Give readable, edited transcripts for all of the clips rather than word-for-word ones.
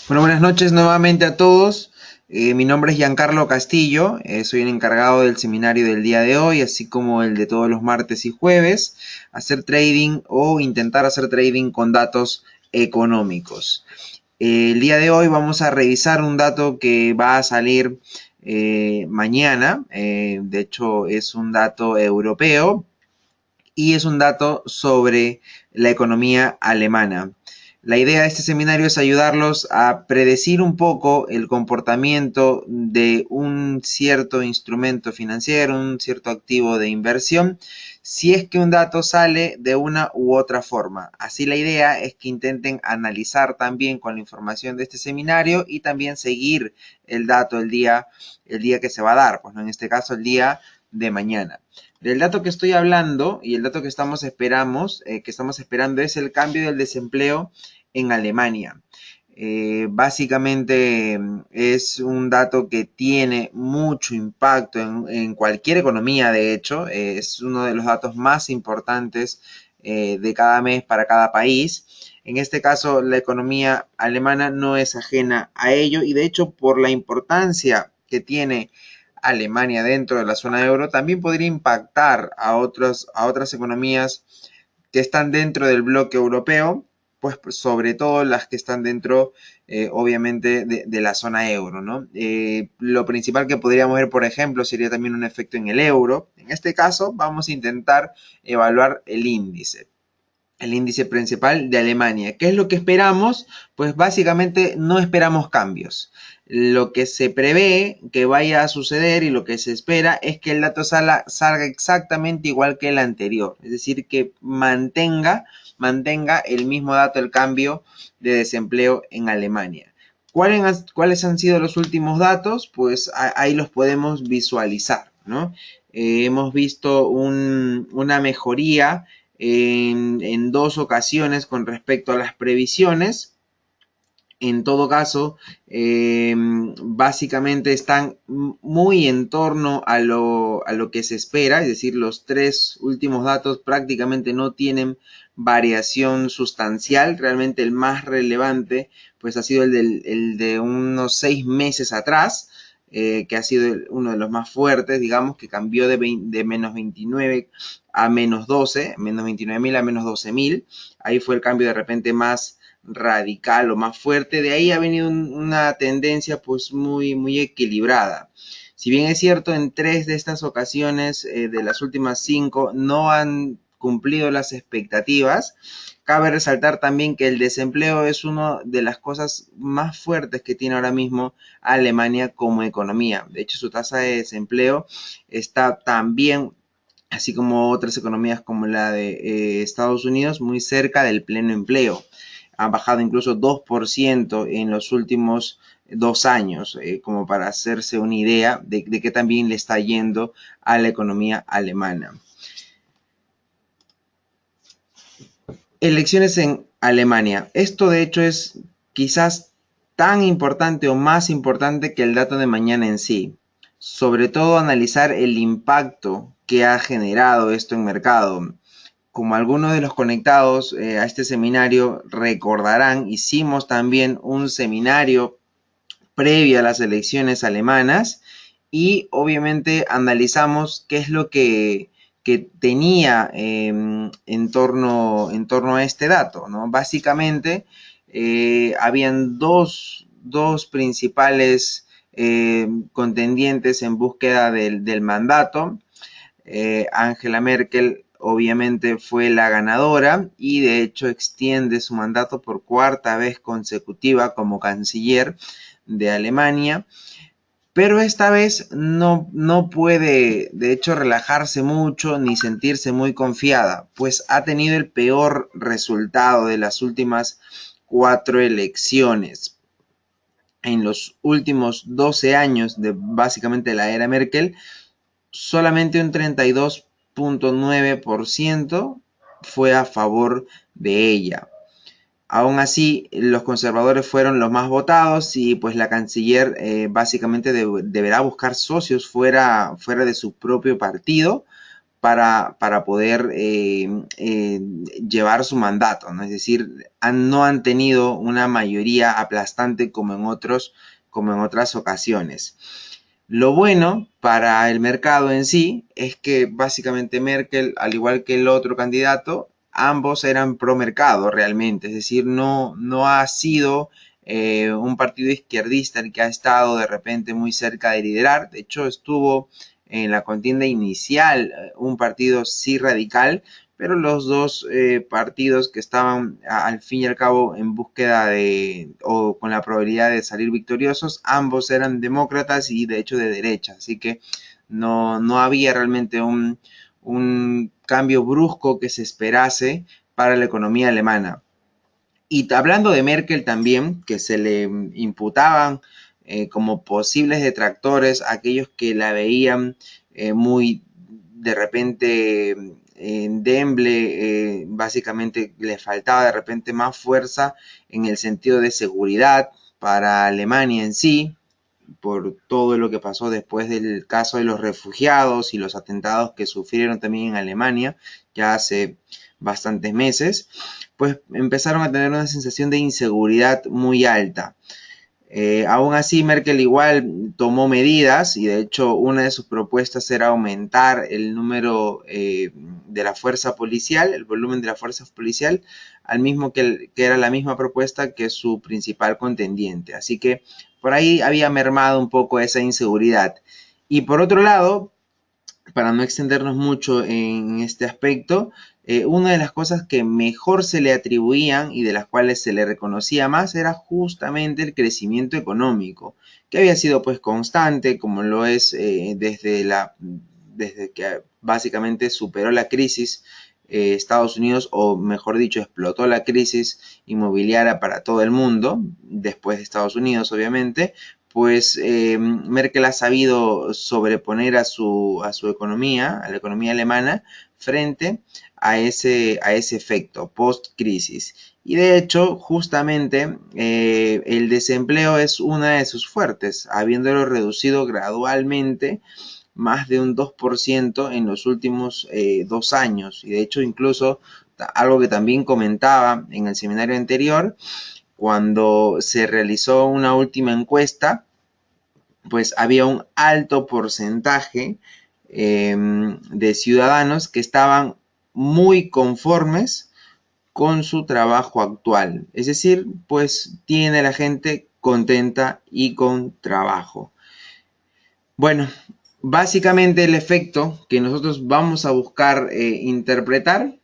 Bueno, buenas noches nuevamente a todos. Mi nombre es Giancarlo Castillo, soy el encargado del seminario del día de hoy, así como el de todos los martes y jueves, hacer trading o intentar hacer trading con datos económicos. El día de hoy vamos a revisar un dato que va a salir mañana, de hecho es un dato europeo y es un dato sobre la economía alemana. La idea de este seminario es ayudarlos a predecir un poco el comportamiento de un cierto instrumento financiero, un cierto activo de inversión, si es que un dato sale de una u otra forma. Así la idea es que intenten analizar también con la información de este seminario y también seguir el dato el día que se va a dar, pues ¿no? En este caso el día de mañana. Del dato que estoy hablando y el dato que estamos esperando es el cambio del desempleo en Alemania. Básicamente es un dato que tiene mucho impacto en cualquier economía, de hecho, es uno de los datos más importantes de cada mes para cada país. En este caso, la economía alemana no es ajena a ello y de hecho por la importancia que tiene Alemania dentro de la zona euro, también podría impactar a otras economías que están dentro del bloque europeo, pues sobre todo las que están dentro, obviamente, de la zona euro, ¿no? Lo principal que podríamos ver, por ejemplo, sería también un efecto en el euro. En este caso, vamos a intentar evaluar el índice principal de Alemania. ¿Qué es lo que esperamos? Pues básicamente no esperamos cambios. Lo que se prevé que vaya a suceder y lo que se espera es que el dato salga exactamente igual que el anterior, es decir, que mantenga el mismo dato, el cambio de desempleo en Alemania. ¿Cuáles han sido los últimos datos? Pues ahí los podemos visualizar, ¿no? Hemos visto una mejoría en dos ocasiones con respecto a las previsiones. En todo caso, básicamente están muy en torno a lo que se espera, es decir, los tres últimos datos prácticamente no tienen variación sustancial. Realmente el más relevante pues ha sido el de unos 6 meses atrás, que ha sido uno de los más fuertes, digamos, que cambió de menos 29 a menos 12, menos 29.000 a menos 12.000. Ahí fue el cambio de repente más radical o más fuerte. De ahí ha venido una tendencia pues muy equilibrada. Si bien es cierto, en 3 de estas ocasiones de las últimas 5 no han cumplido las expectativas, cabe resaltar también que el desempleo es una de las cosas más fuertes que tiene ahora mismo Alemania como economía. De hecho, su tasa de desempleo está también, así como otras economías como la de Estados Unidos, muy cerca del pleno empleo. Ha bajado incluso 2% en los últimos 2 años, como para hacerse una idea de qué también le está yendo a la economía alemana. Elecciones en Alemania. Esto de hecho es quizás tan importante o más importante que el dato de mañana en sí. Sobre todo analizar el impacto que ha generado esto en mercado. Como algunos de los conectados a este seminario recordarán, hicimos también un seminario previo a las elecciones alemanas y obviamente analizamos qué es lo que tenía en torno a este dato, ¿no? Básicamente, habían dos principales contendientes en búsqueda del mandato. Angela Merkel obviamente fue la ganadora y de hecho extiende su mandato por cuarta vez consecutiva como canciller de Alemania, pero esta vez no puede de hecho relajarse mucho ni sentirse muy confiada, pues ha tenido el peor resultado de las últimas 4 elecciones. En los últimos 12 años de básicamente la era Merkel, solamente un 32.9% fue a favor de ella. Aún así, los conservadores fueron los más votados y pues la canciller básicamente deberá buscar socios fuera de su propio partido para poder llevar su mandato, ¿no? Es decir, no han tenido una mayoría aplastante como en otras ocasiones. Lo bueno para el mercado en sí es que básicamente Merkel, al igual que el otro candidato, ambos eran pro mercado realmente, es decir, no ha sido un partido izquierdista el que ha estado de repente muy cerca de liderar. De hecho, estuvo en la contienda inicial un partido sí radical, pero los dos partidos que estaban al fin y al cabo en búsqueda o con la probabilidad de salir victoriosos, ambos eran demócratas y de hecho de derecha, así que no había realmente un cambio brusco que se esperase para la economía alemana. Y hablando de Merkel también, que se le imputaban como posibles detractores, aquellos que la veían muy de repente endeble, básicamente le faltaba de repente más fuerza en el sentido de seguridad para Alemania en sí, por todo lo que pasó después del caso de los refugiados y los atentados que sufrieron también en Alemania ya hace bastantes meses, pues empezaron a tener una sensación de inseguridad muy alta. Aún así, Merkel igual tomó medidas y de hecho una de sus propuestas era aumentar el número de la fuerza policial, el volumen de la fuerza policial, al mismo que era la misma propuesta que su principal contendiente. Así que por ahí había mermado un poco esa inseguridad. Y por otro lado, para no extendernos mucho en este aspecto, una de las cosas que mejor se le atribuían y de las cuales se le reconocía más era justamente el crecimiento económico, que había sido pues constante, como lo es desde que básicamente superó la crisis Estados Unidos, o mejor dicho, explotó la crisis inmobiliaria para todo el mundo, después de Estados Unidos obviamente, pues Merkel ha sabido sobreponer a su economía, a la economía alemana, frente a ese efecto post-crisis. Y de hecho, justamente el desempleo es una de sus fuertes, habiéndolo reducido gradualmente más de un 2% en los últimos 2 años. Y de hecho, incluso algo que también comentaba en el seminario anterior, cuando se realizó una última encuesta, pues había un alto porcentaje de ciudadanos que estaban muy conformes con su trabajo actual. Es decir, pues tiene la gente contenta y con trabajo. Bueno, básicamente el efecto que nosotros vamos a buscar interpretar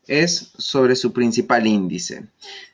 es sobre su principal índice.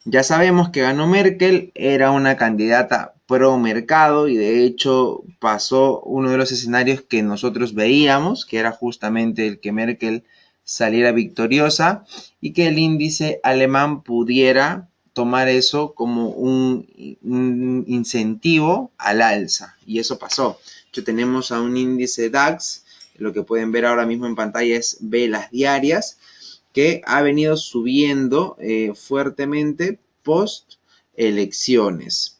Ya sabemos que ganó Merkel, era una candidata pro mercado y de hecho pasó uno de los escenarios que nosotros veíamos, que era justamente el que Merkel saliera victoriosa y que el índice alemán pudiera tomar eso como un incentivo al alza, y eso pasó. Ya tenemos a un índice DAX, lo que pueden ver ahora mismo en pantalla es velas diarias, que ha venido subiendo fuertemente post elecciones.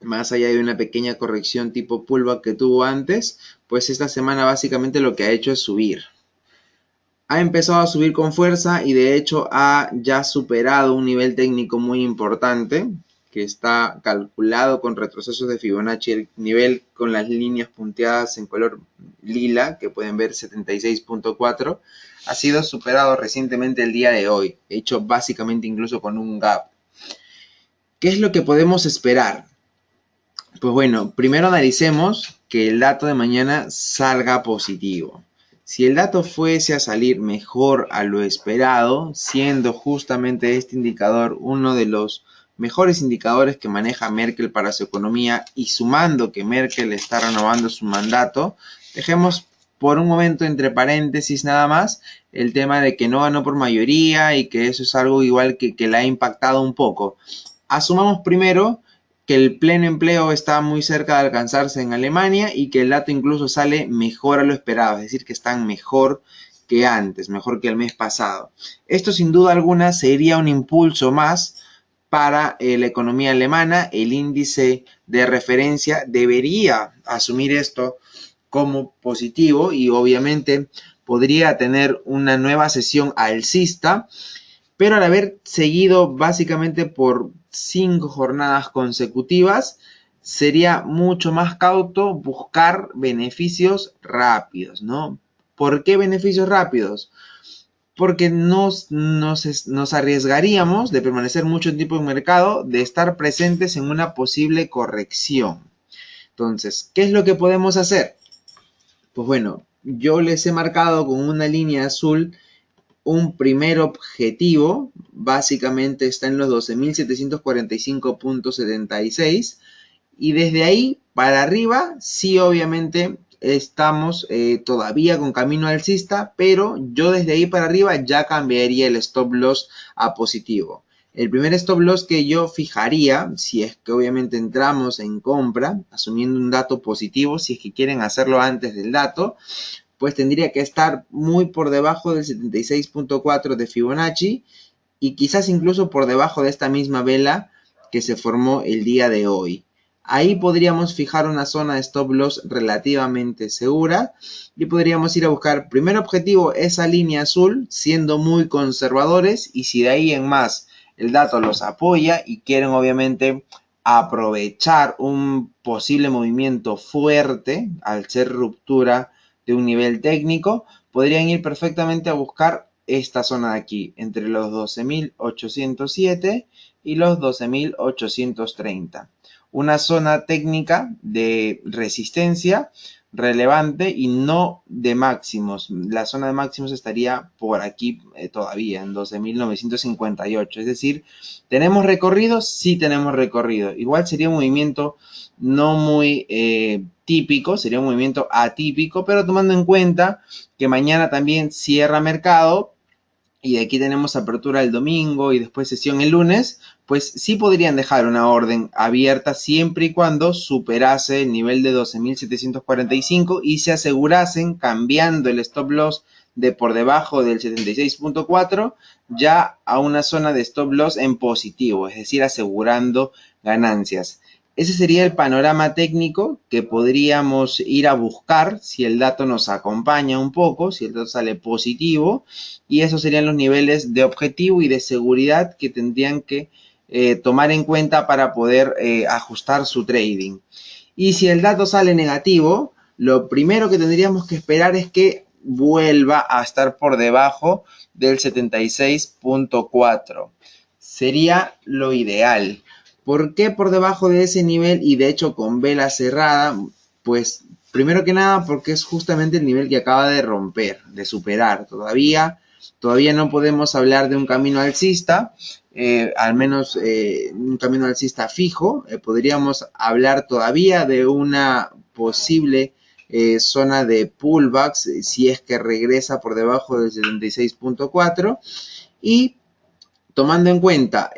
Más allá de una pequeña corrección tipo pullback que tuvo antes, pues esta semana básicamente lo que ha hecho es subir. Ha empezado a subir con fuerza y de hecho ha ya superado un nivel técnico muy importante que está calculado con retrocesos de Fibonacci, el nivel con las líneas punteadas en color lila, que pueden ver 76.4, ha sido superado recientemente el día de hoy, hecho básicamente incluso con un gap. ¿Qué es lo que podemos esperar? Pues bueno, primero analicemos que el dato de mañana salga positivo. Si el dato fuese a salir mejor a lo esperado, siendo justamente este indicador uno de los mejores indicadores que maneja Merkel para su economía y sumando que Merkel está renovando su mandato, dejemos por un momento entre paréntesis nada más el tema de que no ganó por mayoría y que eso es algo igual que le ha impactado un poco. Asumamos primero que el pleno empleo está muy cerca de alcanzarse en Alemania y que el dato incluso sale mejor a lo esperado, es decir, que están mejor que antes, mejor que el mes pasado. Esto sin duda alguna sería un impulso más para la economía alemana. El índice de referencia debería asumir esto como positivo y obviamente podría tener una nueva sesión alcista, pero al haber seguido básicamente por 5 jornadas consecutivas, sería mucho más cauto buscar beneficios rápidos, ¿no? ¿Por qué beneficios rápidos? Porque nos arriesgaríamos de permanecer mucho tiempo en mercado, de estar presentes en una posible corrección. Entonces, ¿qué es lo que podemos hacer? Pues bueno, yo les he marcado con una línea azul un primer objetivo, básicamente está en los 12.745.76 y desde ahí para arriba, sí obviamente estamos todavía con camino alcista, pero yo desde ahí para arriba ya cambiaría el stop loss a positivo. El primer stop loss que yo fijaría, si es que obviamente entramos en compra, asumiendo un dato positivo, si es que quieren hacerlo antes del dato, pues tendría que estar muy por debajo del 76.4 de Fibonacci y quizás incluso por debajo de esta misma vela que se formó el día de hoy. Ahí podríamos fijar una zona de stop loss relativamente segura y podríamos ir a buscar, primer objetivo, esa línea azul, siendo muy conservadores, y si de ahí en más el dato los apoya y quieren obviamente aprovechar un posible movimiento fuerte al ser ruptura de un nivel técnico, podrían ir perfectamente a buscar esta zona de aquí, entre los 12.807 y los 12.830. Una zona técnica de resistencia relevante y no de máximos. La zona de máximos estaría por aquí todavía, en 12.958. Es decir, ¿tenemos recorrido? Sí tenemos recorrido. Igual sería un movimiento no muy típico, sería un movimiento atípico, pero tomando en cuenta que mañana también cierra mercado, y aquí tenemos apertura el domingo y después sesión el lunes, pues sí podrían dejar una orden abierta siempre y cuando superase el nivel de 12.745 y se asegurasen cambiando el stop loss de por debajo del 76.4 ya a una zona de stop loss en positivo, es decir, asegurando ganancias. Ese sería el panorama técnico que podríamos ir a buscar si el dato nos acompaña un poco, si el dato sale positivo, y esos serían los niveles de objetivo y de seguridad que tendrían que tomar en cuenta para poder ajustar su trading. Y si el dato sale negativo, lo primero que tendríamos que esperar es que vuelva a estar por debajo del 76.4. Sería lo ideal. ¿Por qué por debajo de ese nivel y de hecho con vela cerrada? Pues primero que nada porque es justamente el nivel que acaba de romper, de superar. Todavía no podemos hablar de un camino alcista, al menos un camino alcista fijo. Podríamos hablar todavía de una posible zona de pullbacks si es que regresa por debajo del 76.4 y tomando en cuenta,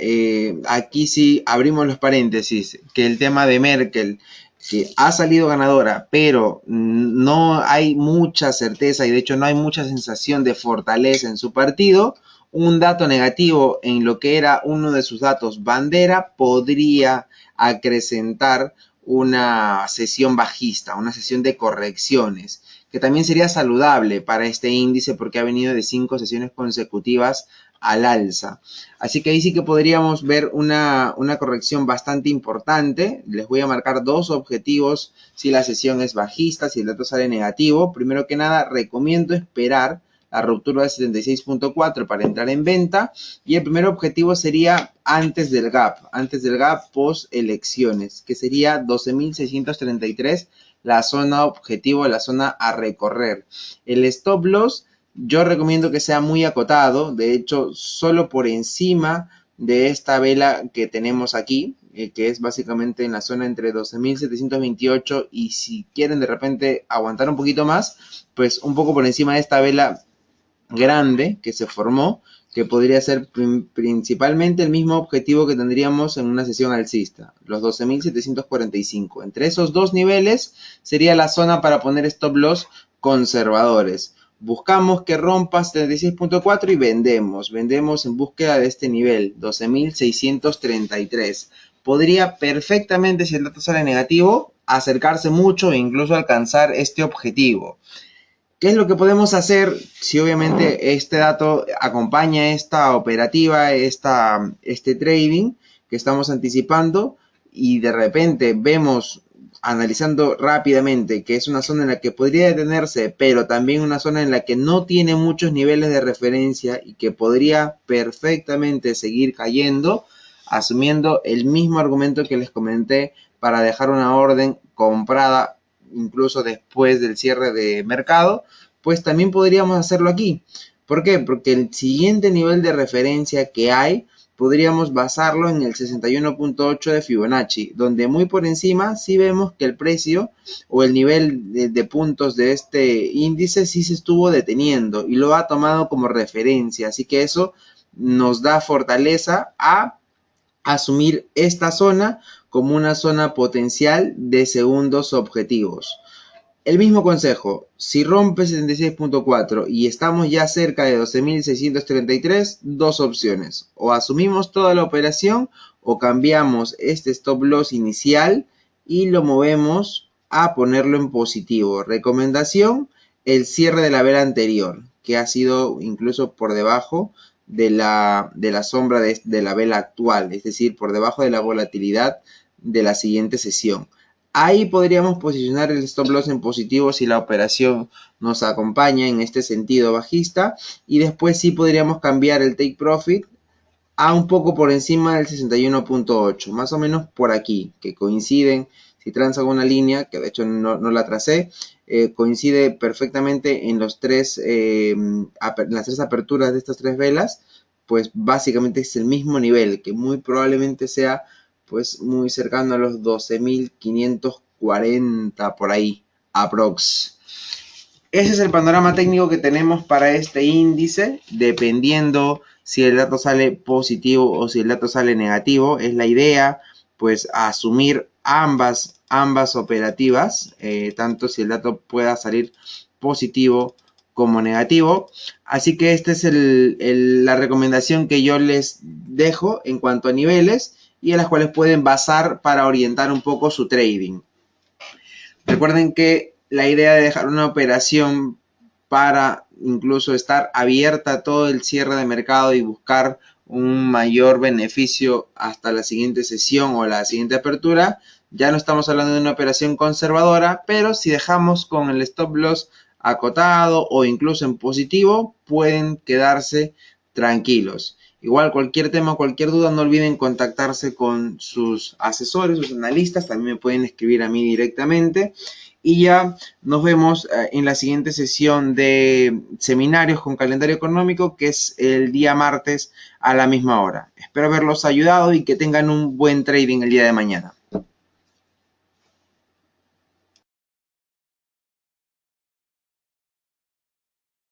aquí sí abrimos los paréntesis, que el tema de Merkel, que ha salido ganadora, pero no hay mucha certeza y de hecho no hay mucha sensación de fortaleza en su partido, un dato negativo en lo que era uno de sus datos bandera podría acrecentar una sesión bajista, una sesión de correcciones, que también sería saludable para este índice porque ha venido de 5 sesiones consecutivas al alza. Así que ahí sí que podríamos ver una corrección bastante importante. Les voy a marcar dos objetivos si la sesión es bajista, si el dato sale negativo. Primero que nada, recomiendo esperar la ruptura de 76.4 para entrar en venta. Y el primer objetivo sería antes del gap post elecciones, que sería 12.633, la zona objetivo, la zona a recorrer. El stop loss yo recomiendo que sea muy acotado, de hecho solo por encima de esta vela que tenemos aquí, que es básicamente en la zona entre 12.728 y si quieren de repente aguantar un poquito más, pues un poco por encima de esta vela grande que se formó, que podría ser principalmente el mismo objetivo que tendríamos en una sesión alcista, los 12.745. Entre esos dos niveles sería la zona para poner stop loss conservadores. Buscamos que rompa 76.4 y vendemos en búsqueda de este nivel, 12.633. Podría perfectamente, si el dato sale negativo, acercarse mucho e incluso alcanzar este objetivo. ¿Qué es lo que podemos hacer si obviamente este dato acompaña esta operativa, este trading que estamos anticipando y de repente vemos, analizando rápidamente, que es una zona en la que podría detenerse, pero también una zona en la que no tiene muchos niveles de referencia y que podría perfectamente seguir cayendo, asumiendo el mismo argumento que les comenté para dejar una orden comprada incluso después del cierre de mercado, pues también podríamos hacerlo aquí. ¿Por qué? Porque el siguiente nivel de referencia que hay podríamos basarlo en el 61.8 de Fibonacci, donde muy por encima sí vemos que el precio o el nivel de puntos de este índice sí se estuvo deteniendo y lo ha tomado como referencia. Así que eso nos da fortaleza a asumir esta zona como una zona potencial de segundos objetivos. El mismo consejo, si rompe 76.4 y estamos ya cerca de 12.633, dos opciones. O asumimos toda la operación o cambiamos este stop loss inicial y lo movemos a ponerlo en positivo. Recomendación, el cierre de la vela anterior, que ha sido incluso por debajo de la sombra de la vela actual, es decir, por debajo de la volatilidad de la siguiente sesión. Ahí podríamos posicionar el stop loss en positivo si la operación nos acompaña en este sentido bajista y después sí podríamos cambiar el take profit a un poco por encima del 61.8, más o menos por aquí, que coinciden, si transan una línea, que de hecho no la tracé, coincide perfectamente en las tres aperturas de estas tres velas, pues básicamente es el mismo nivel, que muy probablemente sea pues muy cercano a los 12.540 por ahí, aprox. Ese es el panorama técnico que tenemos para este índice, dependiendo si el dato sale positivo o si el dato sale negativo. Es la idea, pues, asumir ambas operativas, tanto si el dato pueda salir positivo como negativo. Así que esta es la recomendación que yo les dejo en cuanto a niveles y a las cuales pueden basar para orientar un poco su trading. Recuerden que la idea de dejar una operación para incluso estar abierta todo el cierre de mercado y buscar un mayor beneficio hasta la siguiente sesión o la siguiente apertura, ya no estamos hablando de una operación conservadora, pero si dejamos con el stop loss acotado o incluso en positivo, pueden quedarse tranquilos. Igual cualquier tema, cualquier duda, no olviden contactarse con sus asesores, sus analistas, también me pueden escribir a mí directamente. Y ya nos vemos en la siguiente sesión de seminarios con calendario económico, que es el día martes a la misma hora. Espero haberlos ayudado y que tengan un buen trading el día de mañana.